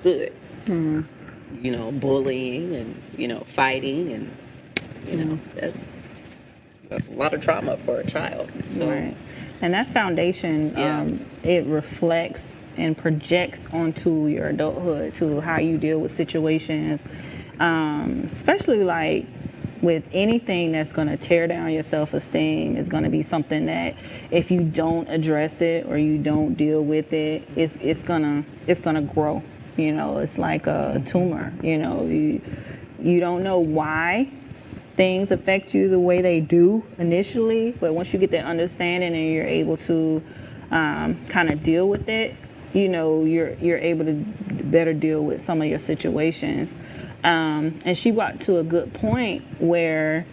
understood. You know, bullying and, you know, fighting and, you know, a lot of trauma for a child. So, Right. And that foundation, Yeah. it reflects and projects onto your adulthood, to how you deal with situations, especially like with anything that's going to tear down your self-esteem is going to be something that if you don't address it or you don't deal with it, it's gonna grow. You know, it's like a tumor. You know, you don't know why things affect you the way they do initially, but once you get that understanding and you're able to kind of deal with it, you know, you're able to better deal with some of your situations. And she brought to a good point where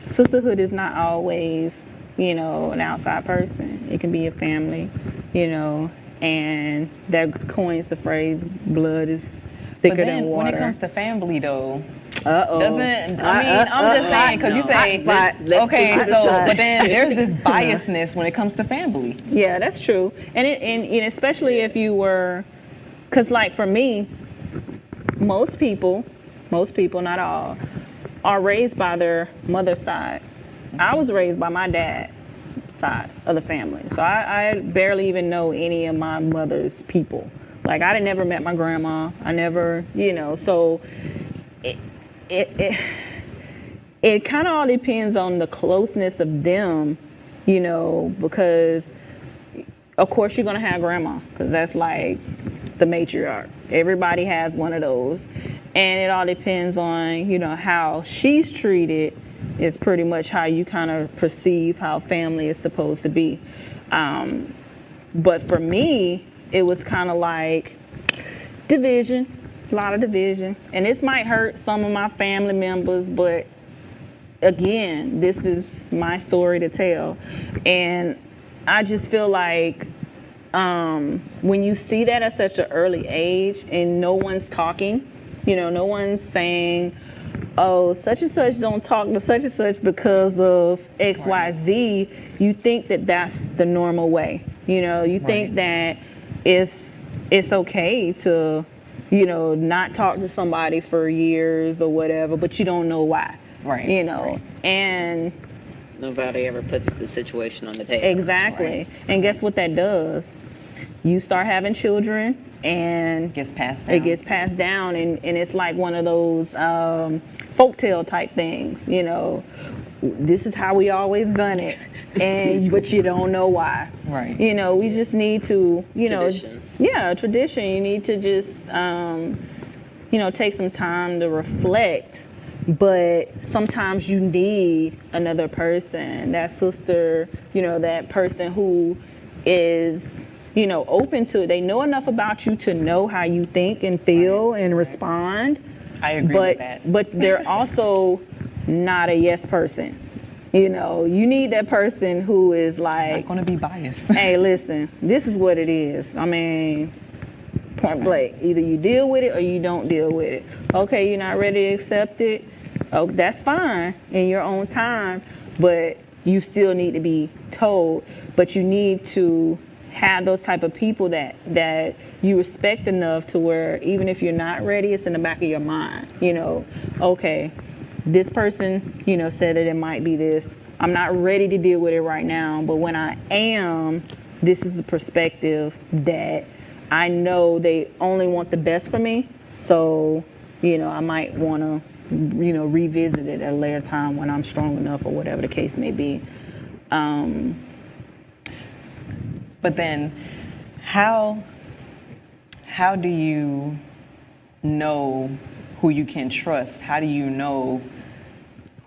sisterhood is not always, you know, an outside person. It can be a family, you know, and that coins the phrase, blood is thicker But then than water. when it comes to family, though, Uh-oh. doesn't, I mean, I'm just saying, because you say, Let's okay, keep it so, aside. but then there's this biasness when it comes to family. Yeah, that's true. And you know, especially if you were, because like for me, most people, not all, are raised by their mother's side. I was raised by my dad's side of the family. So I barely even know any of my mother's people. Like I never met my grandma. I never, you know, so it kind of all depends on the closeness of them, you know, because of course you're going to have grandma, because that's like the matriarch. Everybody has one of those. And it all depends on, you know, how she's treated is pretty much how you kind of perceive how family is supposed to be. But for me, it was kind of like division, a lot of division. And this might hurt some of my family members, but again, this is my story to tell. And I just feel like when you see that at such an early age and no one's talking, you know, no one's saying, oh, such and such don't talk to such and such because of X, Y, Z, you think that that's the normal way. You know, you think that it's okay to, you know, not talk to somebody for years or whatever, but you don't know why. Right. You know, and Nobody ever puts the situation on the table. exactly. Right. And guess what that does? You start having children and It gets passed down. it gets passed down, and it's like one of those folktale type things, you know. This is how we always done it, and but you don't know why. Right. You know, we just need to, you Tradition. know, yeah, tradition. You need to just, you know, take some time to reflect. But sometimes you need another person, that sister, you know, that person who is, you know, open to it. They know enough about you to know how you think and feel and respond. I agree with that. But they're also not a yes person. You know, you need that person who is I'm like, not going to be biased. hey, listen, this is what it is. I mean, point blank. Either you deal with it or you don't deal with it. Okay, you're not ready to accept it. Oh, that's fine in your own time, but you still need to be told. But you need to have those type of people that you respect enough to where even if you're not ready, it's in the back of your mind. You know, okay, this person, you know, said that it might be this. I'm not ready to deal with it right now, but when I am, this is a perspective that I know they only want the best for me. So, you know, I might want to, you know, revisit it at a later time when I'm strong enough or whatever the case may be. But then, how do you know who you can trust? How do you know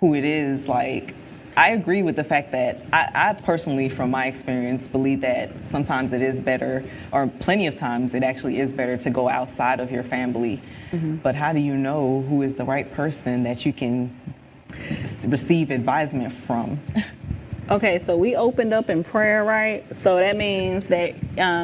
who it is? Like, I agree with the fact that I personally, from my experience, believe that sometimes it is better, or plenty of times it actually is better to go outside of your family. Mm-hmm. But how do you know who is the right person that you can receive advisement from? Okay, so we opened up in prayer, right? So that means that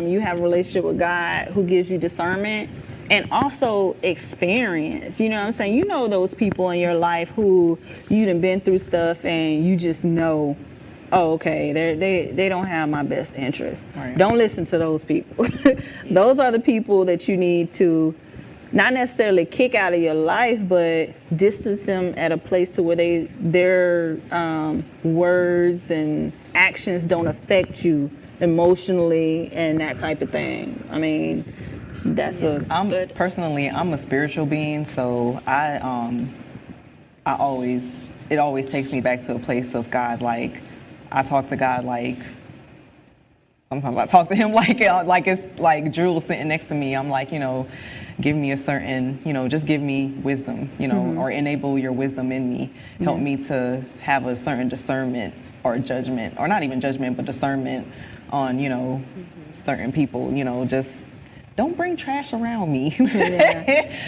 you have a relationship with God who gives you discernment and also experience. You know what I'm saying? You know those people in your life who you done been through stuff and you just know oh, okay, they don't have my best interest. Right. Don't listen to those people. Those are the people that you need to not necessarily kick out of your life, but distance them at a place to where their words and actions don't affect you emotionally and that type of thing. I mean, that's I'm a spiritual being, so it always takes me back to a place of God. Like, I talk to God like, sometimes I talk to him like it's like Drew sitting next to me. I'm like, give me a certain, just give me wisdom, or enable your wisdom in me. Help me to have a certain discernment or judgment, or not even judgment, but discernment on, certain people, just don't bring trash around me.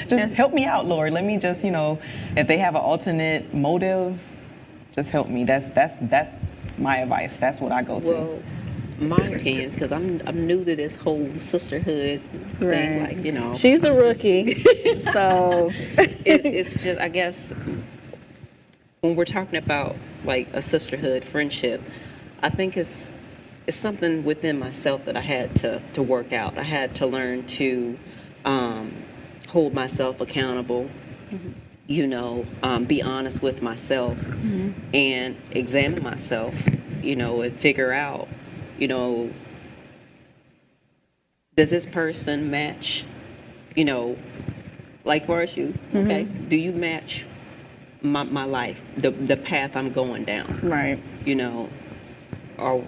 Just help me out, Lord. Let me just, if they have an alternate motive, just help me. That's my advice. That's what I go to. Well, my opinions, because I'm new to this whole sisterhood thing, like, She's the rookie, so it's just, I guess, when we're talking about like a sisterhood friendship, I think it's something within myself that I had to work out. I had to learn to hold myself accountable, be honest with myself, and examine myself, and figure out, does this person match, like far as you, okay, do you match my life, the path I'm going down? right. Or,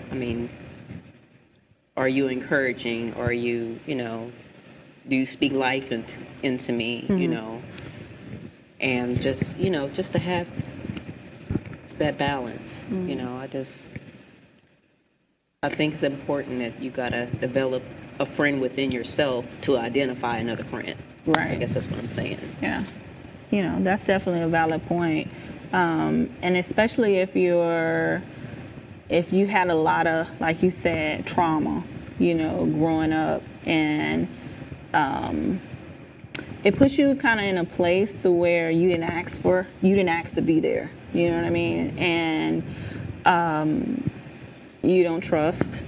are you encouraging? Are you, do you speak life into me, and just, just to have that balance, I think it's important that you gotta develop a friend within yourself to identify another friend. Right. I guess that's what I'm saying. Yeah. That's definitely a valid point. And especially if you had a lot of, like you said, trauma, growing up, and it puts you kind of in a place to where you didn't ask to be there. You know what I mean? And you don't trust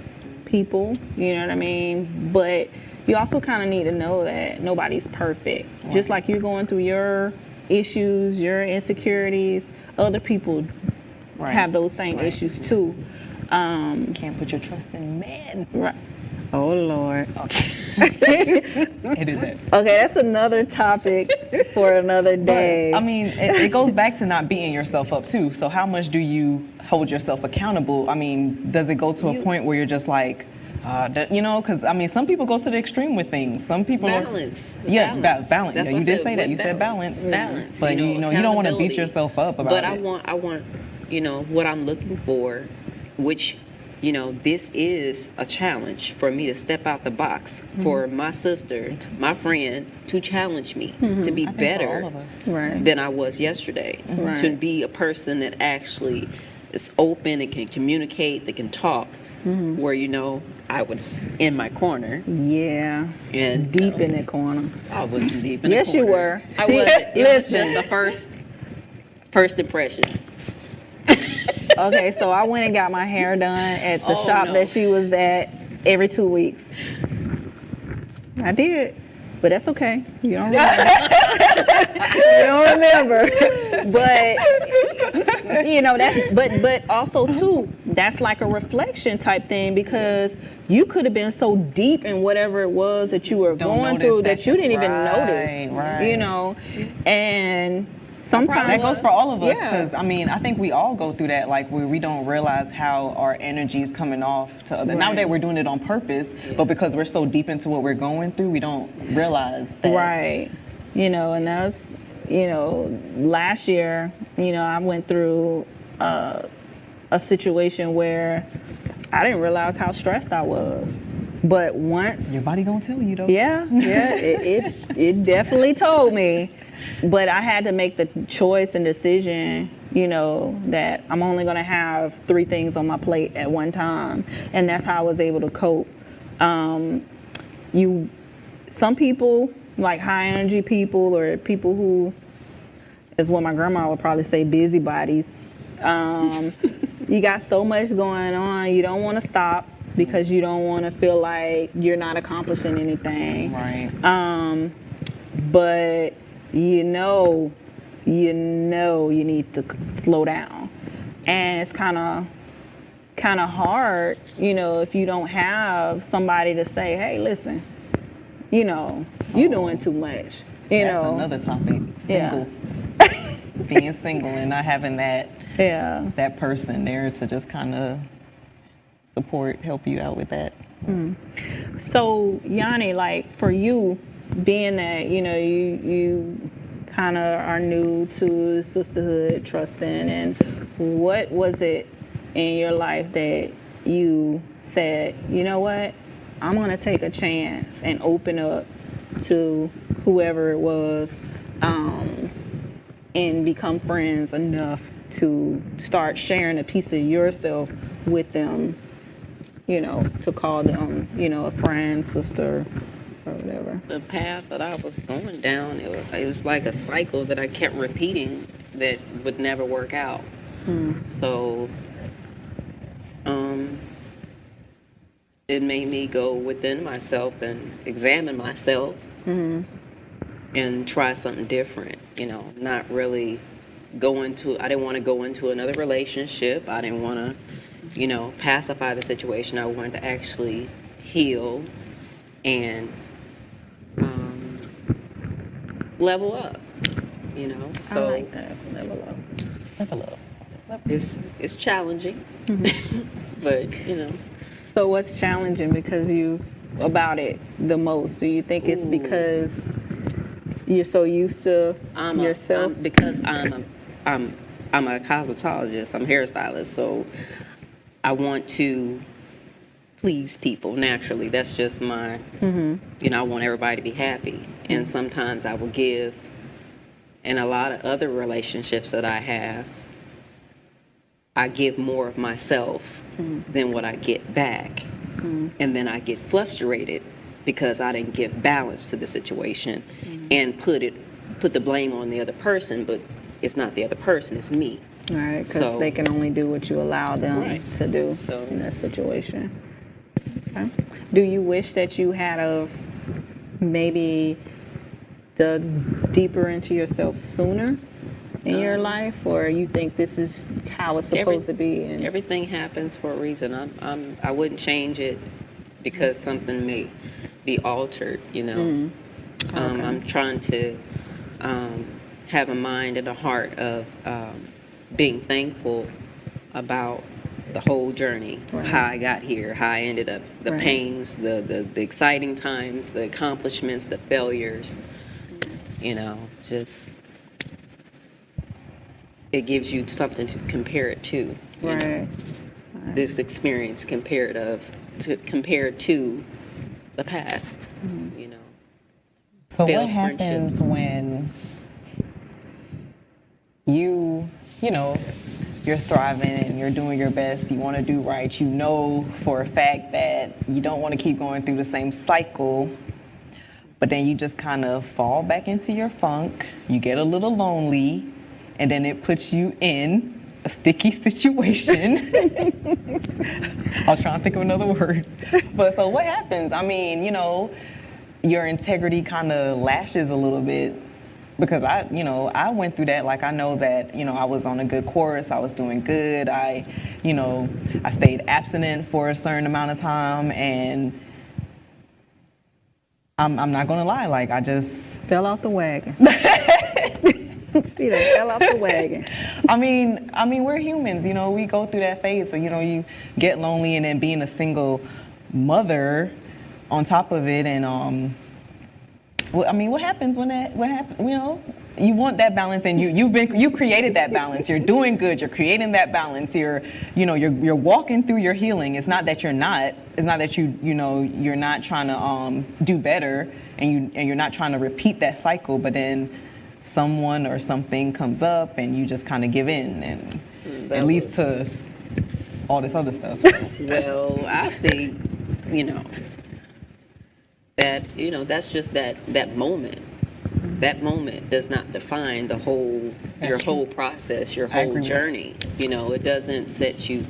people, you know what I mean? But you also kind of need to know that nobody's perfect. Right. Just like you're going through your issues, your insecurities, other people have those same issues too. Can't put your trust in man. Right. Oh, Lord. Okay. Edit that. Okay, that's another topic for another day. But, it goes back to not beating yourself up too. So how much do you hold yourself accountable? Does it go to a point where you're just like, because some people go to the extreme with things. Some people balance. Balance. That's you did say that. You said balance. Balance. But you don't want to beat yourself up about it. But I want, what I'm looking for, which, this is a challenge for me to step out the box, for my sister, my friend, to challenge me to be better than I was yesterday, to be a person that actually is open and can communicate, that can talk, where, I was in my corner. Yeah. And deep in the corner. I wasn't deep in the corner. Yes, you were. I was. It was just the first impression. Okay, so I went and got my hair done at the shop that she was at every 2 weeks. I did, but that's okay. You don't remember. You don't remember. But but also too, that's like a reflection type thing, because you could have been so deep in whatever it was that you were going through that you didn't even notice. Right. And sometimes that goes for all of us, because I think we all go through that, like where we don't realize how our energy is coming off to other. Now that we're doing it on purpose, but because we're so deep into what we're going through, we don't realize that. Right. And that's, last year, I went through a situation where I didn't realize how stressed I was. But once your body gonna tell you though. Yeah, it definitely told me. But I had to make the choice and decision, that I'm only going to have 3 things on my plate at one time. And that's how I was able to cope. Some people, like high energy people, or people who, is what my grandma would probably say, busybodies, you got so much going on. You don't want to stop because you don't want to feel like you're not accomplishing anything. Right. But you know you need to slow down, and it's kind of hard, if you don't have somebody to say, hey, listen, you're doing too much. That's another topic. Single. Being single and not having that person there to just kind of help you out with that. So Yanni, like for you, being that you kind of are new to sisterhood, trusting, and what was it in your life that you said, you know what, I'm going to take a chance and open up to whoever it was, and become friends enough to start sharing a piece of yourself with them, to call them, a friend, sister, or whatever. The path that I was going down, it was like a cycle that I kept repeating that would never work out. So it made me go within myself and examine myself and try something different, not really I didn't want to go into another relationship. I didn't want to, pacify the situation. I wanted to actually heal and level up, So I like that, level up. Level up. it's challenging, but, So what's challenging because about it the most? Do you think it's because you're so used to yourself? Because I'm a cosmetologist, I'm a hairstylist, so I want to please people naturally. That's just my, I want everybody to be happy. And sometimes I will give, in a lot of other relationships that I have, I give more of myself than what I get back. And then I get frustrated because I didn't give balance to the situation and put the blame on the other person, but it's not the other person, it's me. Right, because they can only do what you allow them to do So, in that situation. Okay. Do you wish that you had maybe dug deeper into yourself sooner in your life, or you think this is how it's supposed to be? And everything happens for a reason. I wouldn't change it because something may be altered, Okay. I'm trying to have a mind and a heart of being thankful about the whole journey, how I got here, how I ended up, the pains, the exciting times, the accomplishments, the failures, just it gives you something to compare it to. This experience compared to the past, So Failed what happens when you're thriving and you're doing your best, you want to do right, for a fact that you don't want to keep going through the same cycle, but then you just kind of fall back into your funk, you get a little lonely, and then it puts you in a sticky situation. I was trying to think of another word. But so what happens? I mean, your integrity kind of lashes a little bit, because I went through that. Like, I know that, I was on a good course, I was doing good, I stayed abstinent for a certain amount of time, and I'm not gonna lie, like, I just fell off the wagon. She done fell off the wagon. I mean, we're humans, we go through that phase. So, you get lonely, and then being a single mother on top of it, and what happens when what happens? You want that balance, and you created that balance. You're doing good. You're creating that balance. You're walking through your healing. It's not that you're not. It's not that you're not trying to do better, and you're not trying to repeat that cycle. But then someone or something comes up, and you just kind of give in, and it leads to all this other stuff. Well, I think that that's just that moment. That moment does not define the whole your That's true. whole process, your I whole agree with that. journey. You know, it doesn't set you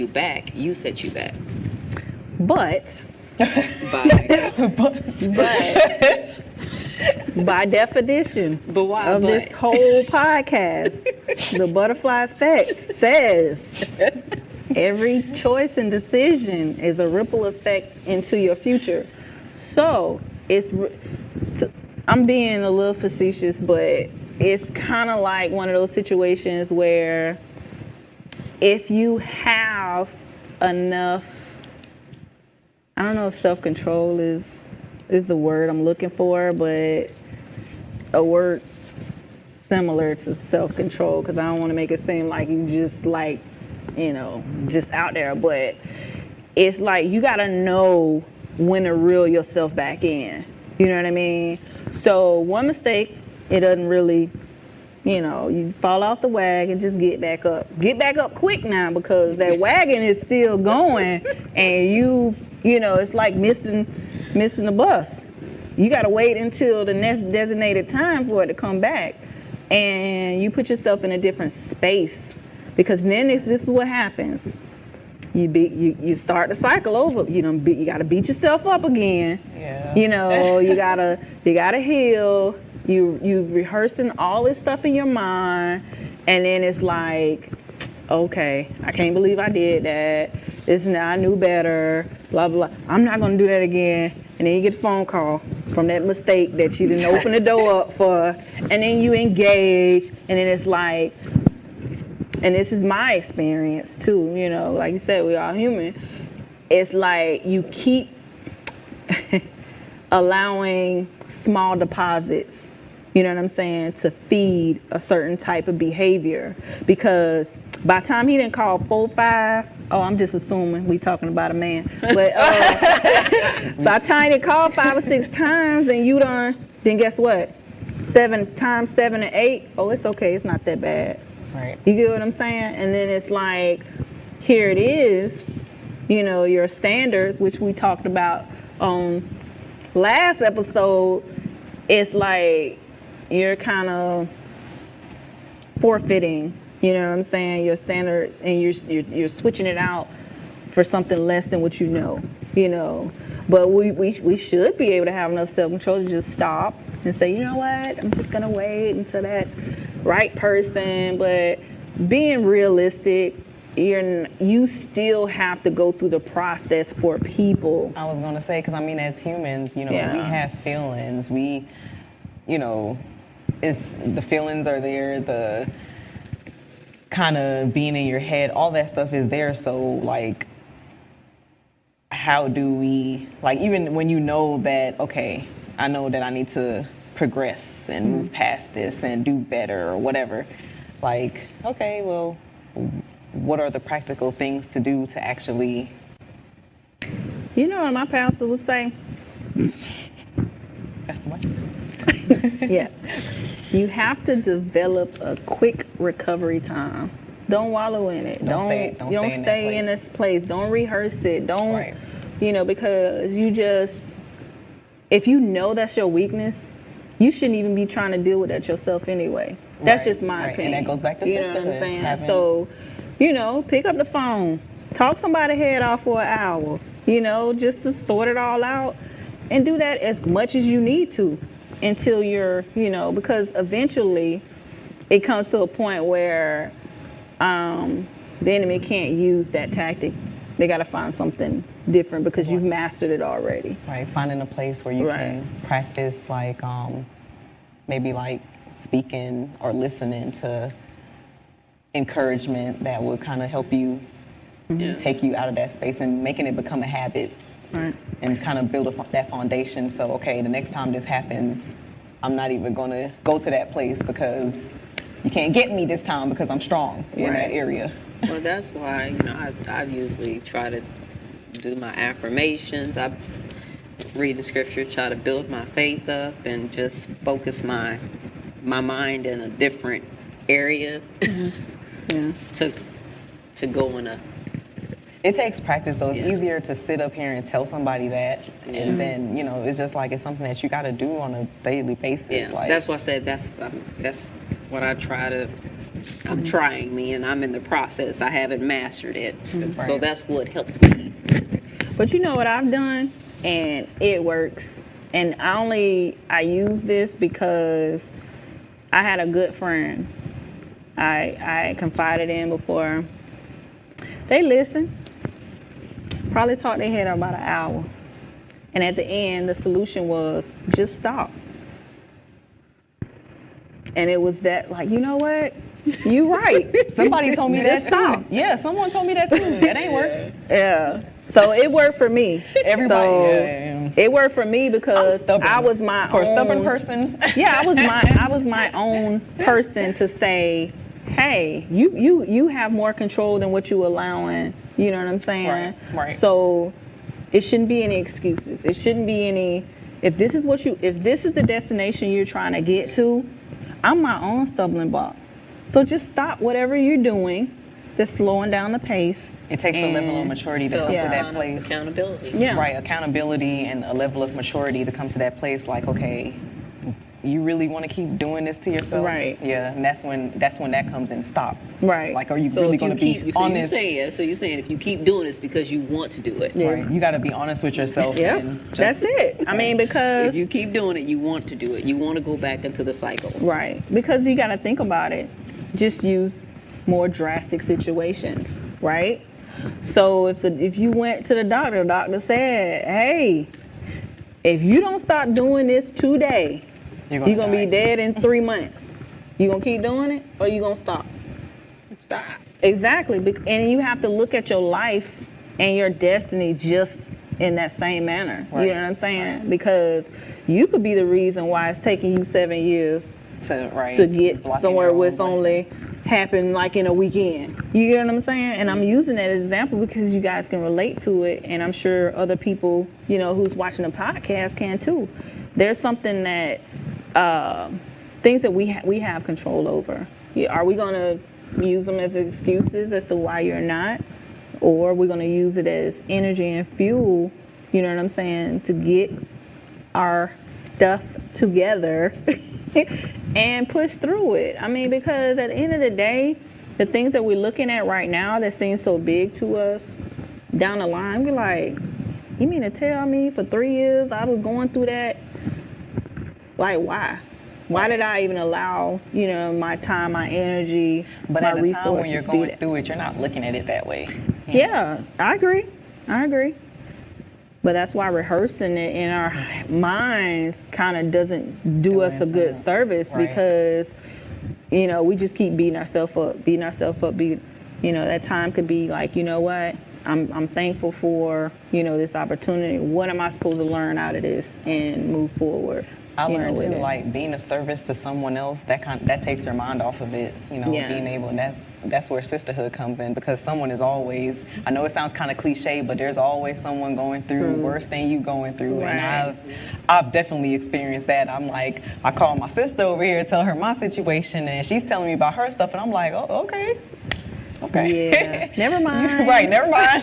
back. You set you back But by by definition But why of but? this whole podcast, the butterfly effect says every choice and decision is a ripple effect into your future. So I'm being a little facetious, but it's kind of like one of those situations where if you have enough, I don't know if self-control is the word I'm looking for, but a word similar to self-control, because I don't want to make it seem like you just like, just out there, but it's like you got to know when to reel yourself back in. You know what I mean? So one mistake, it doesn't really, you fall off the wagon, just get back up. Get back up quick now, because that wagon is still going and it's like missing the bus. You got to wait until the next designated time for it to come back. And you put yourself in a different space, because then this is what happens. You start the cycle over. You got to beat yourself up again. Yeah. You gotta heal. You've rehearsing all this stuff in your mind, and then it's like, okay, I can't believe I did that. I knew better. Blah blah. I'm not gonna do that again. And then you get a phone call from that mistake that you didn't open the door up for, and then you engage, and then it's like, and this is my experience too. Like you said, we all human. It's like you keep allowing small deposits, you know what I'm saying, to feed a certain type of behavior, because by the time he didn't call 4, 5, I'm just assuming we talking about a man, but by the time he called 5 or 6 times and you then guess what? 7 times 7 and 8, it's okay, it's not that bad. Right. You get what I'm saying? And then it's like, here it is, your standards, which we talked about on last episode. It's like you're kind of forfeiting, you know what I'm saying, your standards, and you're switching it out for something less than what you know. But we should be able to have enough self-control to just stop and say, you know what, I'm just gonna wait until that right person. But being realistic, you still have to go through the process for people. I was gonna say, because as humans, we have feelings. We, it's the feelings are there. The kind of being in your head, all that stuff is there. So like, how do we, like, even when you know that, okay, I know that I need to progress and move past this and do better or whatever. Like, okay, well, what are the practical things to do to actually... You know what my pastor would say? That's the way. Yeah. You have to develop a quick recovery time. Don't wallow in it. Don't stay in this place. Don't rehearse it. Don't, right. Because if you know that's your weakness, you shouldn't even be trying to deal with that yourself anyway. That's just my opinion. And that goes back to sisterhood. You know what I'm saying? So, pick up the phone. Talk somebody's head off for an hour, just to sort it all out. And do that as much as you need to until you're, because eventually it comes to a point where the enemy can't use that tactic. They got to find something different because you've mastered it already. Right, finding a place where you can practice, like, maybe like speaking or listening to encouragement that would kind of help you take you out of that space and making it become a habit. Right. And kind of build that foundation. So, okay, the next time this happens, I'm not even going to go to that place because you can't get me this time because I'm strong in that area. Well, that's why, I usually try to do my affirmations. I read the scripture, try to build my faith up and just focus my mind in a different area to go in a It takes practice, though. It's Yeah. easier to sit up here and tell somebody that, and then it's just like it's something that you got to do on a daily basis. Yeah, Like that's why I said that's what I try to. I'm trying me, and I'm in the process. I haven't mastered it, so Right. that's what helps me. But you know what I've done, and it works. And I use this because I had a good friend I confided in before. They listen. Probably talked their head out about an hour. And at the end, the solution was just stop. And it was that, like, you know what? You right. somebody told me that Just too. stop. Yeah, someone told me that too. That ain't work. Yeah. So it worked for me. Everybody, So yeah. it worked for me I'm because stubborn. I was my For own a stubborn person. Yeah, I was my own person to say, hey, you have more control than what you allowing. You know what I'm saying? Right. So it shouldn't be any excuses. It shouldn't be any. If this is the destination you're trying to get to, I'm my own stumbling block. So just stop whatever you're doing, just slowing down the pace. It takes a level of maturity to So come yeah. to that place. Accountability. Yeah. Right, accountability and a level of maturity to come to that place. Like, okay, you really want to keep doing this to yourself? Right. Yeah, and that's when that comes in. Stop. Right. Like, are you So really if you going to be keep, honest? So you're saying if you keep doing this because you want to do it. Yeah. Right. You got to be honest with yourself. Yeah, and that's just- it. I mean, because If you keep doing it, you want to do it. You want to go back into the cycle. right, because you got to think about it. Just use more drastic situations, right? So if you went to the doctor said, "Hey, if you don't stop doing this today, you're gonna be die. dead in 3 months. You gonna keep doing it, or you gonna stop?" Stop. Exactly, and you have to look at your life and your destiny just in that same manner. Right. You know what I'm saying? Because you could be the reason why it's taking you 7 years to get blocking somewhere your where own it's only blessings. happen like in a weekend. You get what I'm saying? And I'm using that as an example because you guys can relate to it, and I'm sure other people, who's watching the podcast can too. There's something that things that we have control over. Are we gonna use them as excuses as to why you're not, or we're gonna use it as energy and fuel? You know what I'm saying? To get our stuff together and push through it. I mean, because at the end of the day, the things that we're looking at right now that seem so big to us, down the line, we're like, you mean to tell me for 3 years I was going through that? Like, why? Why did I even allow, my time, my energy, But my at the resources time when you're to be going that? through it, you're not looking at it that way. Yeah, I agree. But that's why rehearsing it in our minds kind of doesn't do us a good service Right. because, we just keep beating ourselves up. That time could be like, you know what? I'm thankful for, this opportunity. What am I supposed to learn out of this and move forward? I learned with too, it. like being a service to someone else, that takes your mind off of it. Yeah. Being able, and that's where sisterhood comes in, because someone is always. I know it sounds kind of cliche, but there's always someone going through worse than you going through, Right. and I've definitely experienced that. I'm like, I call my sister over here, tell her my situation, and she's telling me about her stuff, and I'm like, oh, okay. Yeah, never mind. Right, never mind.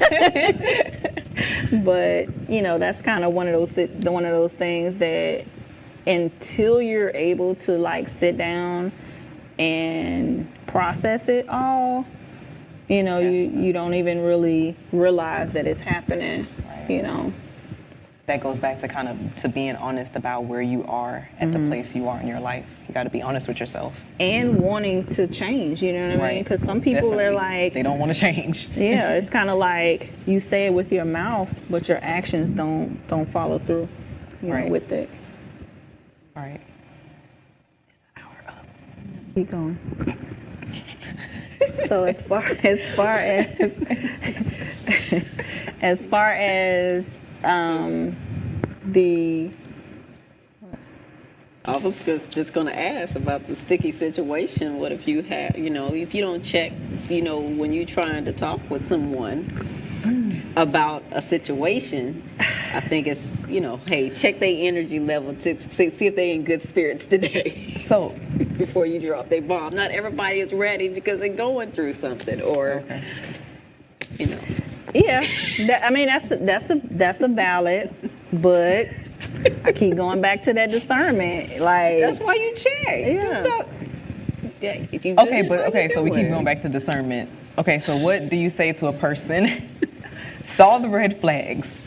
But that's kind of one of those things that until you're able to like sit down and process it all, you don't even really realize that it's happening. Right. That goes back to being honest about where you are at the place you are in your life. You got to be honest with yourself. And wanting to change, you know what I mean? Right. Because some people Definitely. are like, They don't want to change. yeah, it's kind of like you say it with your mouth, but your actions don't follow through, Right. with it. All right. It's an hour up. Keep going. So as far as the I was just going to ask about the sticky situation. What if you have, if you don't check, when you're trying to talk with someone about a situation, I think it's, hey, check their energy level to see if they're in good spirits today So, before you drop their bomb. Not everybody is ready because they're going through something or, okay. Yeah, that's a valid, but I keep going back to that discernment. Like That's why you check. Yeah. If you Okay, good, but how okay, you so we keep doing? going back to discernment. Okay, so what do you say to a person saw the red flags,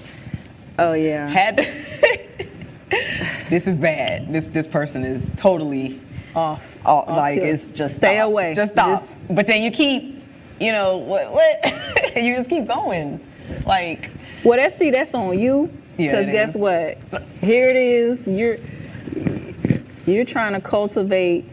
oh yeah, had this is bad. This person is totally off. like killer. it's just Stay stop. away. Just stop. Just- But then you keep, what you just keep going. Like Well, that's on you. Yeah, Because it guess is. what? Here it is. You're trying to cultivate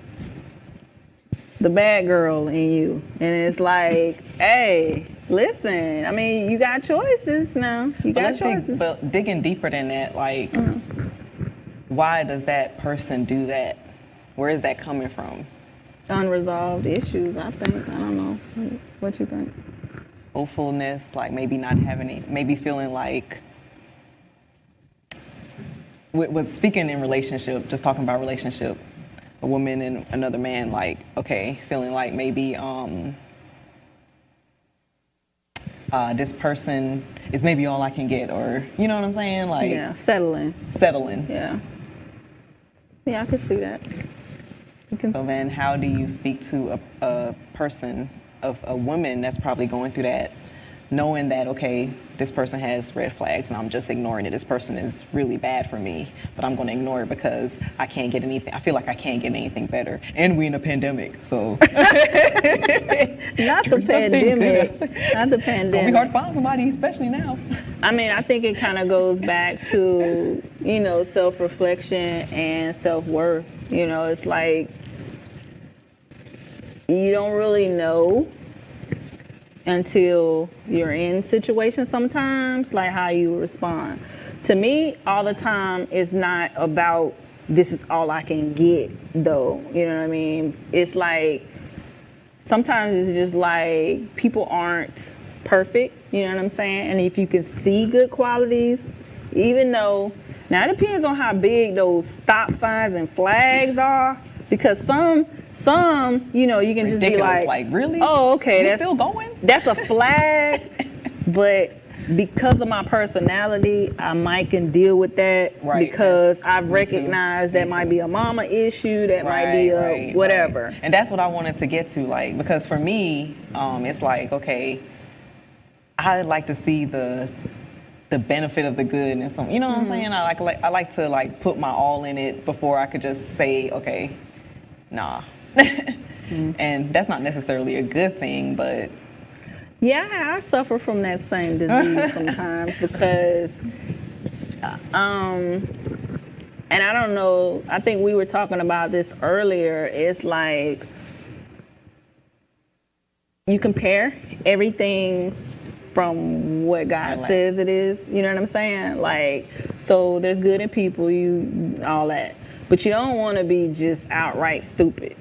the bad girl in you, and it's like, hey, listen. I mean, you got choices now. You But got let's choices. digging deeper than that, like why does that person do that? Where is that coming from? Unresolved issues. I think. I don't know. What you think? Hopefulness, like maybe not having it, maybe feeling like with speaking in relationship, just talking about relationship, a woman and another man, like, okay, feeling like maybe this person is maybe all I can get, or you know what I'm saying? Like Yeah, settling. settling. Yeah. Yeah, I can see that. So then how do you speak to a person, of a woman that's probably going through that, knowing that, okay, this person has red flags and I'm just ignoring it. This person is really bad for me, but I'm going to ignore it because I can't get anything. I feel like I can't get anything better. And we in a pandemic, so. Not the There's nothing pandemic. good. Not the It's going to be pandemic. hard to find somebody, especially now. I mean, I think it kind of goes back to, self-reflection and self-worth. It's like you don't really know until you're in situations sometimes, like how you respond. To me, all the time, it's not about this is all I can get, though. You know what I mean? It's like sometimes it's just like people aren't perfect, you know what I'm saying? And if you can see good qualities, even though, now it depends on how big those stop signs and flags are, because some, you can just be Ridiculous, like, really? oh, okay, You that's still going? That's a flag, but because of my personality, I might can deal with that Right, because that's- I've me too, recognized that me might too. be a mama issue, that might be a Right, whatever. right. And that's what I wanted to get to, like, because for me, it's like, okay, I like to see the benefit of the good and some, you know what I'm saying? I like to like put my all in it before I could just say, okay, nah. And that's not necessarily a good thing, but Yeah, I suffer from that same disease sometimes because, and I don't know, I think we were talking about this earlier. It's like you compare everything from what God Like- says it is. You know what I'm saying? Like, so there's good in people, all that. But you don't want to be just outright stupid,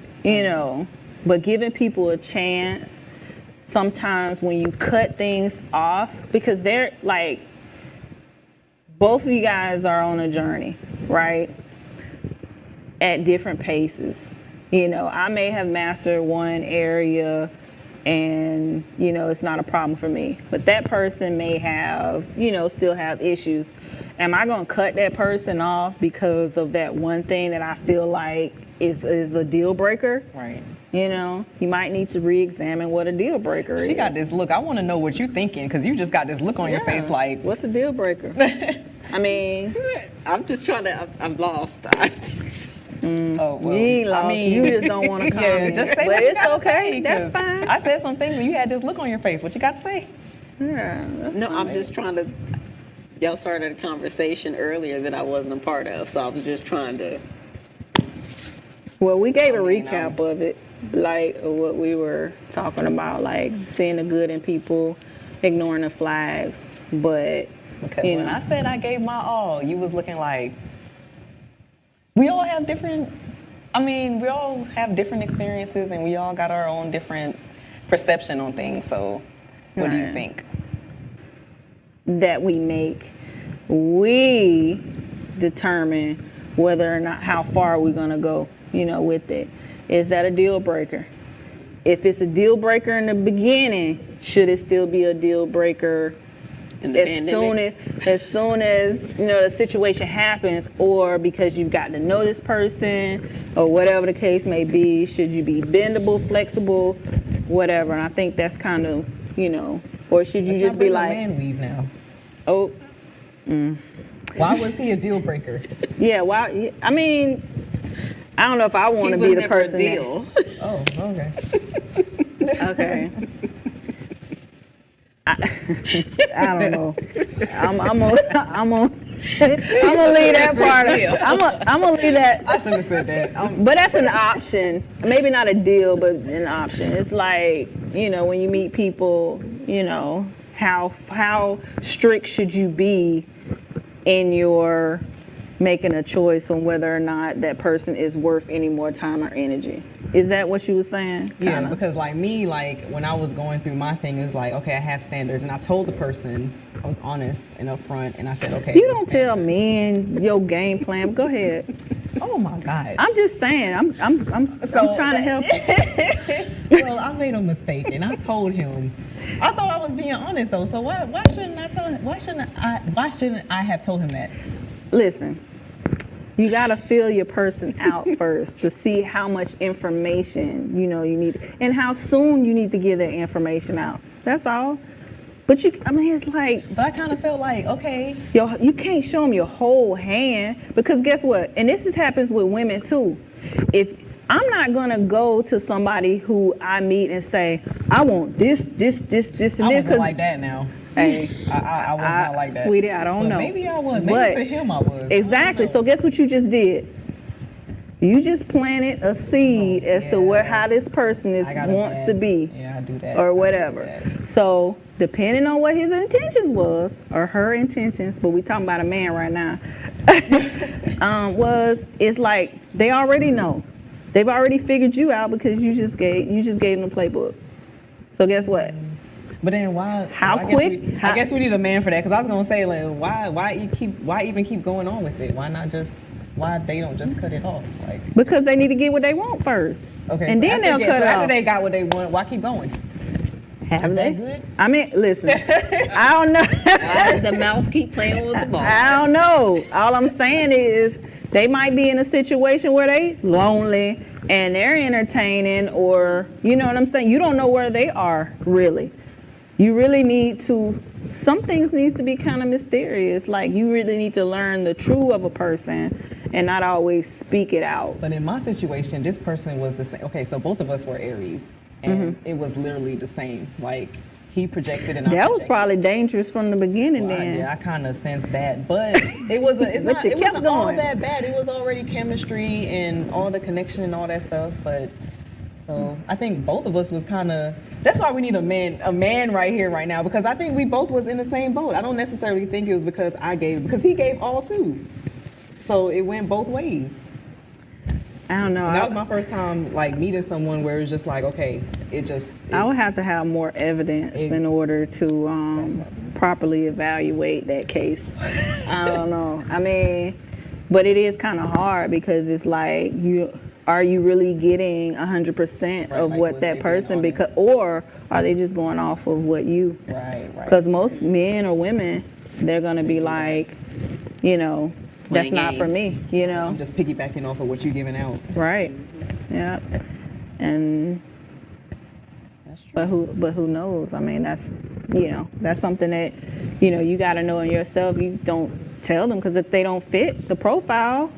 But giving people a chance, sometimes when you cut things off, because they're like, both of you guys are on a journey, right? At different paces. I may have mastered one area and, it's not a problem for me. But that person may have, still have issues. Am I going to cut that person off because of that one thing that I feel like is a deal breaker? right. You might need to re-examine what a deal breaker is. She got this look. I want to know what you're thinking, because you just got this look on your face like, what's a deal breaker? I mean, I'm just trying to. I'm lost. oh, well, you ain't lost. I mean, You just don't want to yeah, comment. just say But what you it's gotta okay. say, That's 'cause fine. I said some things and you had this look on your face. What you got to say? Yeah, that's No, fine. I'm just trying to. Y'all started a conversation earlier that I wasn't a part of, so I was just trying to. Well, we gave a mean, recap of it, like what we were talking about, like seeing the good in people, ignoring the flags. But Because you when know, I said I gave my all, you was looking like, we all have different, we all have different experiences and we all got our own different perception on things. So what do you Right. think? that we determine whether or not how far we're gonna go, with it. Is that a deal breaker? If it's a deal breaker in the beginning, should it still be a deal breaker In the as soon as you know the situation happens, or because you've got to know this person, or whatever the case may be, should you be bendable, flexible, whatever? And I think that's kind of, you know, or should you just be like, man weave now? oh, Why was he a deal breaker? yeah, why? I mean, I don't know if I want to be the person. Deal. Oh, okay. Okay. I don't know. I'm gonna leave that part. I'm gonna leave that. I shouldn't have said that. But that's an option. Maybe not a deal, but an option. It's like, you know, when you meet people, you know, how strict should you be in your making a choice on whether or not that person is worth any more time or energy. Is that what you were saying? Yeah, Kinda. because like me, like when I was going through my thing, it was like, okay, I have standards, and I told the person, I was honest and upfront, and I said, okay. You don't tell men your game plan. Go ahead. Oh my God. I'm just saying. I'm trying to help you. Well, I made a mistake, and I told him. I thought I was being honest though. So why shouldn't I tell him? Why shouldn't I have told him that? Listen, you gotta feel your person out first to see how much information you need and how soon you need to give that information out. That's all. But it's like. But I kind of felt like, okay. You can't show them your whole hand, because guess what? And this happens with women too. If I'm not gonna go to somebody who I meet and say, I want this, and this. I wasn't like that now. Hey, I was not like that. Sweetie, I don't know. Maybe I was. Maybe to him I was. Exactly. So guess what you just did? You just planted a seed as to how this person wants to be. Yeah, I do that. Or whatever. So depending on what his intentions was, or her intentions, but we talking about a man right now, it's like they already know. They've already figured you out because you just gave them the playbook. So guess what? But then why? I guess we need a man for that, because I was gonna say, like, why even keep going on with it? Why they don't just cut it off? Like, because they need to get what they want first. Okay. And so then they'll cut it off. After they got what they want, why keep going? Is that good? I mean, listen, I don't know. Why does the mouse keep playing with the ball? I don't know. All I'm saying is they might be in a situation where they lonely and they're entertaining, or you know what I'm saying? You don't know where they are really. You really need to, some things needs to be kind of mysterious. Like, you really need to learn the truth of a person and not always speak it out. But in my situation, this person was the same. Okay, so both of us were Aries, and it was literally the same. Like, he projected and I projected. That was probably dangerous from the beginning. Well, then. Yeah, I kind of sensed that, but it wasn't all that bad. It was already chemistry and all the connection and all that stuff. But so I think both of us was kind of. That's why we need a man right here, right now, because I think we both was in the same boat. I don't necessarily think it was because because he gave all too. So it went both ways. I don't know. So that was my first time like meeting someone where it was just like, okay, I would have to have more evidence in order to properly evaluate that case. I don't know. I mean, but it is kind of hard, because it's like, are you really getting 100% of like, what that person, or are they just going off of what you? Right. Because most men or women, they're gonna be like, that's not for me, I'm just piggybacking off of what you're giving out. Right. Yeah. And that's true. but who knows? I mean, that's something that you got to know in yourself. You don't tell them, because if they don't fit the profile,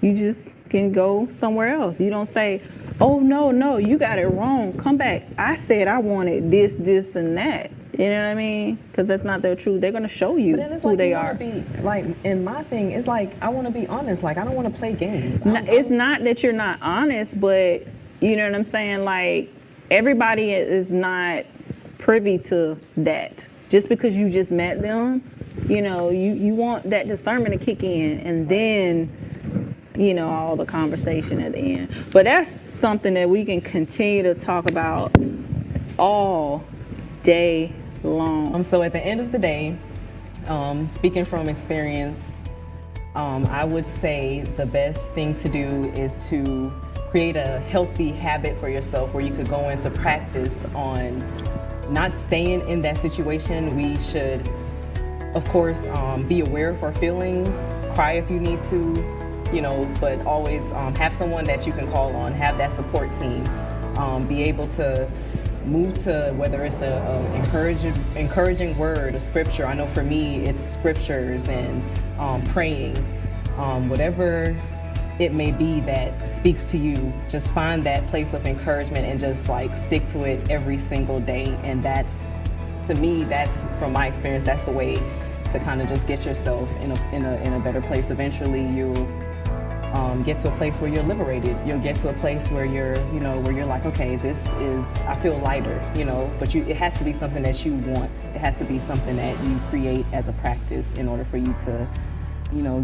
you just can go somewhere else. You don't say, oh no, you got it wrong, come back, I said I wanted this and that. You know what I mean? Because that's not their truth. They're going to show you who they are. And my thing is like, I want to be honest. Like, I don't want to play games. It's not that you're not honest, but you know what I'm saying? Like, everybody is not privy to that. Just because you just met them, you want that discernment to kick in, and then, all the conversation at the end. But that's something that we can continue to talk about all day long. So at the end of the day, speaking from experience, I would say the best thing to do is to create a healthy habit for yourself where you could go into practice on not staying in that situation. We should of course, be aware of our feelings, cry if you need to, but always have someone that you can call on, have that support team, be able to move to whether it's a encouraging word, a scripture. I know for me, it's scriptures and praying, whatever it may be that speaks to you, just find that place of encouragement and just like stick to it every single day. And that's, to me, that's from my experience, that's the way to kind of just get yourself in a better place. Eventually you'll get to a place where you're liberated. You'll get to a place where you're like, okay, I feel lighter, but it has to be something that you want. It has to be something that you create as a practice in order for you to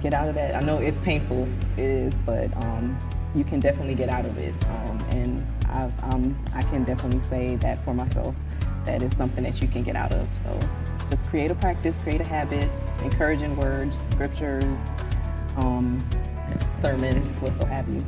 get out of that. I know it's painful, it is, but you can definitely get out of it. And I can definitely say that for myself, that is something that you can get out of. So just create a practice, create a habit, encouraging words, scriptures, sermons, what so have you.